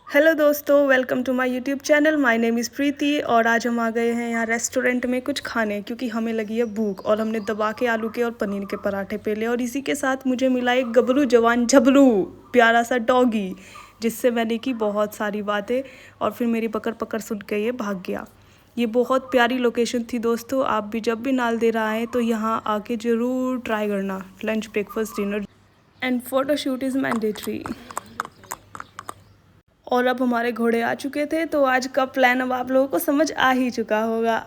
Hello दोस्तों, welcome to my YouTube channel. My name is Preeti और आज हम आ गए हैं यहाँ रेस्टोरेंट में कुछ खाने, क्योंकि हमें लगी है भूख और हमने दबा के आलू के और पनीर के पराठे पे लिए और इसी के साथ मुझे मिला एक गबरू जवान झबरू प्यारा सा डॉगी, जिससे मैंने की बहुत सारी बातें और फिर मेरी पकड़ पकड़ सुन के ये भाग गया। ये बहुत प्यारी लोकेशन थी दोस्तों। आप भी जब भी नाल दे रहा है तो यहाँ आके ज़रूर ट्राई करना। Lunch, breakfast, dinner and photoshoot is mandatory. और अब हमारे घोड़े आ चुके थे, तो आज का प्लान अब आप लोगों को समझ आ ही चुका होगा।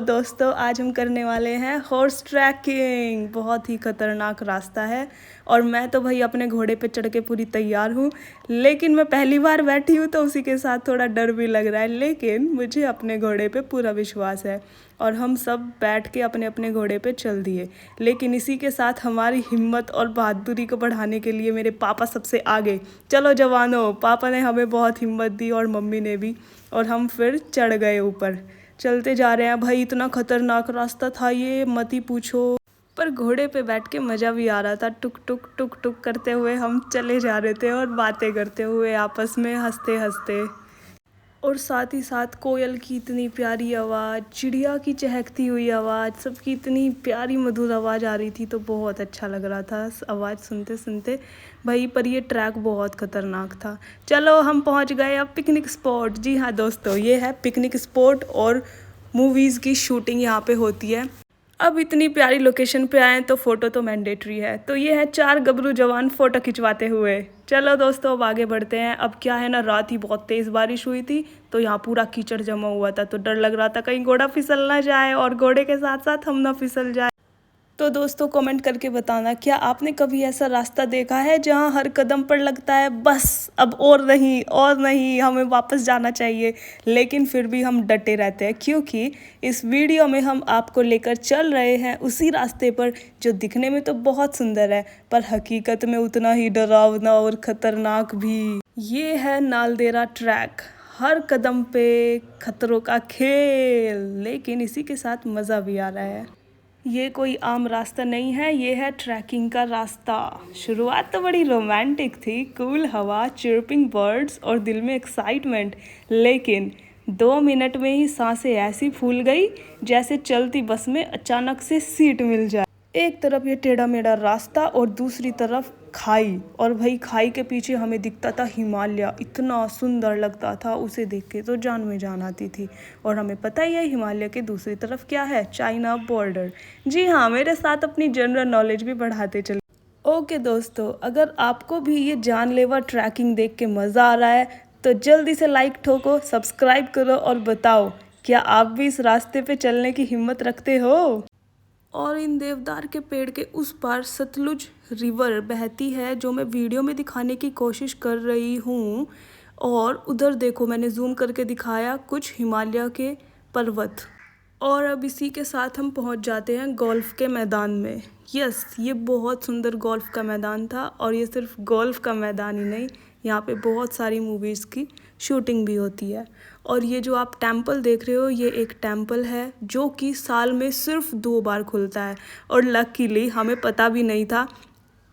दोस्तों, आज हम करने वाले हैं हॉर्स ट्रैकिंग। बहुत ही खतरनाक रास्ता है और मैं तो भाई अपने घोड़े पे चढ़ के पूरी तैयार हूँ, लेकिन मैं पहली बार बैठी हूँ तो उसी के साथ थोड़ा डर भी लग रहा है, लेकिन मुझे अपने घोड़े पे पूरा विश्वास है। और हम सब बैठ के अपने अपने घोड़े पे चल दिए, लेकिन इसी के साथ हमारी हिम्मत और बहादुरी को बढ़ाने के लिए मेरे पापा सबसे आगे। चलो जवानों, पापा ने हमें बहुत हिम्मत दी और मम्मी ने भी, और हम फिर चढ़ गए ऊपर। चलते जा रहे हैं भाई। इतना खतरनाक रास्ता था ये, मत ही पूछो। पर घोड़े पे बैठ के मज़ा भी आ रहा था। टुक टुक टुक टुक करते हुए हम चले जा रहे थे और बातें करते हुए आपस में हंसते हंसते। और साथ ही साथ कोयल की इतनी प्यारी आवाज़, चिड़िया की चहकती हुई आवाज़, सबकी इतनी प्यारी मधुर आवाज़ आ रही थी, तो बहुत अच्छा लग रहा था आवाज़ सुनते सुनते भाई। पर ये ट्रैक बहुत ख़तरनाक था। चलो हम पहुंच गए अब पिकनिक स्पॉट। जी हाँ दोस्तों, ये है पिकनिक स्पॉट और मूवीज़ की शूटिंग यहाँ पे होती है। अब इतनी प्यारी लोकेशन पे आए तो फ़ोटो तो मैंडेटरी है। तो ये है 4 गबरू जवान फ़ोटो खिंचवाते हुए। चलो दोस्तों, अब आगे बढ़ते हैं। अब क्या है ना, रात ही बहुत तेज़ बारिश हुई थी, तो यहाँ पूरा कीचड़ जमा हुआ था, तो डर लग रहा था कहीं घोड़ा फिसल ना जाए और घोड़े के साथ साथ हम ना फिसल जाए। तो दोस्तों, कमेंट करके बताना, क्या आपने कभी ऐसा रास्ता देखा है जहां हर कदम पर लगता है बस अब और नहीं, हमें वापस जाना चाहिए, लेकिन फिर भी हम डटे रहते हैं, क्योंकि इस वीडियो में हम आपको लेकर चल रहे हैं उसी रास्ते पर जो दिखने में तो बहुत सुंदर है, पर हकीकत में उतना ही डरावना और ख़तरनाक भी। ये है नालदेहरा ट्रैक। हर कदम पे खतरों का खेल, लेकिन इसी के साथ मज़ा भी आ रहा है। ये कोई आम रास्ता नहीं है, ये है ट्रैकिंग का रास्ता। शुरुआत तो बड़ी रोमांटिक थी, कूल हवा, चिर्पिंग बर्ड्स और दिल में एक्साइटमेंट, लेकिन 2 मिनट में ही सांसें ऐसी फूल गई जैसे चलती बस में अचानक से सीट मिल जाए। एक तरफ ये टेढ़ा मेढ़ा रास्ता और दूसरी तरफ खाई, और भाई खाई के पीछे हमें दिखता था हिमालय। इतना सुंदर लगता था, उसे देख के तो जान में जान आती थी। और हमें पता ही है हिमालय के दूसरी तरफ क्या है, चाइना बॉर्डर। जी हाँ, मेरे साथ अपनी जनरल नॉलेज भी बढ़ाते चले। ओके दोस्तों, अगर आपको भी ये जानलेवा ट्रैकिंग देख के मज़ा आ रहा है तो जल्दी से लाइक ठोको, सब्सक्राइब करो और बताओ, क्या आप भी इस रास्ते पे चलने की हिम्मत रखते हो। और इन देवदार के पेड़ के उस पार सतलुज रिवर बहती है, जो मैं वीडियो में दिखाने की कोशिश कर रही हूँ। और उधर देखो, मैंने जूम करके दिखाया कुछ हिमालय के पर्वत। और अब इसी के साथ हम पहुँच जाते हैं गोल्फ के मैदान में। यस, ये बहुत सुंदर गोल्फ का मैदान था, और ये सिर्फ गोल्फ का मैदान ही नहीं, यहाँ पे बहुत सारी मूवीज़ की शूटिंग भी होती है। और ये जो आप टेम्पल देख रहे हो, ये एक टेम्पल है जो कि साल में सिर्फ 2 बार खुलता है, और लकीली हमें पता भी नहीं था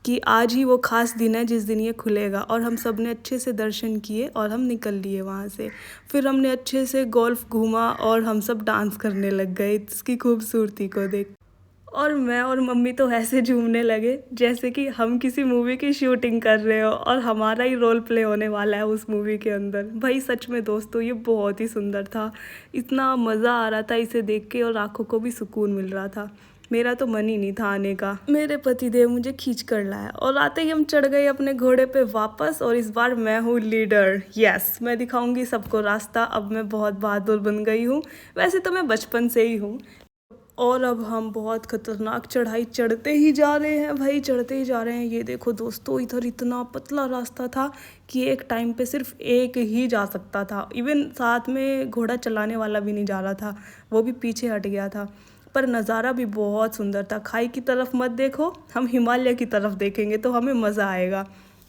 कि आज ही वो ख़ास दिन है जिस दिन ये खुलेगा। और हम सब ने अच्छे से दर्शन किए और हम निकल लिए वहाँ से। फिर हमने अच्छे से गोल्फ घूमा और हम सब डांस करने लग गए इसकी खूबसूरती को देख। और मैं और मम्मी तो ऐसे झूमने लगे जैसे कि हम किसी मूवी की शूटिंग कर रहे हो और हमारा ही रोल प्ले होने वाला है उस मूवी के अंदर। भाई सच में दोस्तों, ये बहुत ही सुंदर था। इतना मज़ा आ रहा था इसे देख के, और आंखों को भी सुकून मिल रहा था। मेरा तो मन ही नहीं था आने का। मेरे पतिदेव मुझे खींच कर लाया और आते ही हम चढ़ गए अपने घोड़े पे वापस। और इस बार मैं हूँ लीडर। यस, मैं दिखाऊंगी सबको रास्ता। अब मैं बहुत बहादुर बन गई हूँ, वैसे तो मैं बचपन से ही हूँ। और अब हम बहुत खतरनाक चढ़ाई चढ़ते ही जा रहे हैं भाई, चढ़ते ही जा रहे हैं। ये देखो दोस्तों, इधर इतना पतला रास्ता था कि एक टाइम पे सिर्फ एक ही जा सकता था। इवन साथ में घोड़ा चलाने वाला भी नहीं जा रहा था, वो भी पीछे हट गया था। पर नज़ारा भी बहुत सुंदर था। खाई की तरफ मत देखो, हम हिमालय की तरफ देखेंगे तो हमें मज़ा आएगा।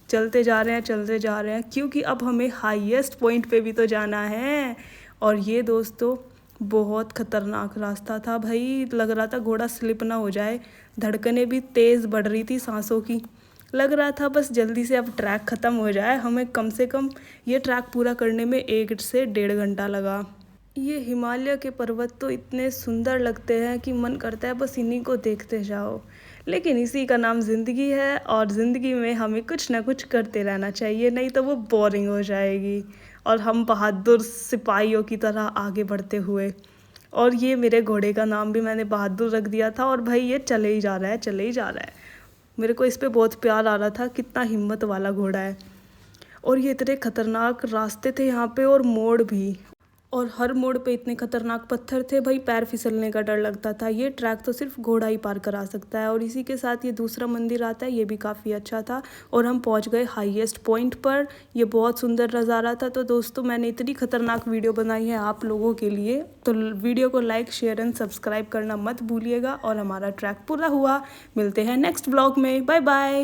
चलते जा रहे हैं, चलते जा रहे हैं, क्योंकि अब हमें हाईएस्ट पॉइंट पे भी तो जाना है। और ये दोस्तों, बहुत ख़तरनाक रास्ता था भाई। लग रहा था घोड़ा स्लिप ना हो जाए। धड़कनें भी तेज़ बढ़ रही थी सांसों की, लग रहा था बस जल्दी से अब ट्रैक ख़त्म हो जाए। हमें कम से कम ये ट्रैक पूरा करने में 1 से 1.5 घंटा लगा। ये हिमालय के पर्वत तो इतने सुंदर लगते हैं कि मन करता है बस इन्हीं को देखते जाओ। लेकिन इसी का नाम ज़िंदगी है और ज़िंदगी में हमें कुछ ना कुछ करते रहना चाहिए, नहीं तो वो बोरिंग हो जाएगी और हम बहादुर सिपाहियों की तरह आगे बढ़ते हुए। और ये मेरे घोड़े का नाम भी मैंने बहादुर रख दिया था और भाई ये चले ही जा रहा है, चले ही जा रहा है। मेरे को इस पे बहुत प्यार आ रहा था, कितना हिम्मत वाला घोड़ा है। और ये इतने खतरनाक रास्ते थे यहाँ पे और मोड़ भी, और हर मोड़ पे इतने खतरनाक पत्थर थे भाई पैर फिसलने का डर लगता था। ये ट्रैक तो सिर्फ घोड़ा ही पार करा सकता है। और इसी के साथ ये दूसरा मंदिर आता है, ये भी काफ़ी अच्छा था। और हम पहुंच गए हाईएस्ट पॉइंट पर। ये बहुत सुंदर नज़ारा था। तो दोस्तों मैंने इतनी खतरनाक वीडियो बनाई है आप लोगों के लिए, तो वीडियो को लाइक शेयर एंड सब्सक्राइब करना मत भूलिएगा। और हमारा ट्रैक पूरा हुआ। मिलते हैं नेक्स्ट ब्लॉग में। Bye bye.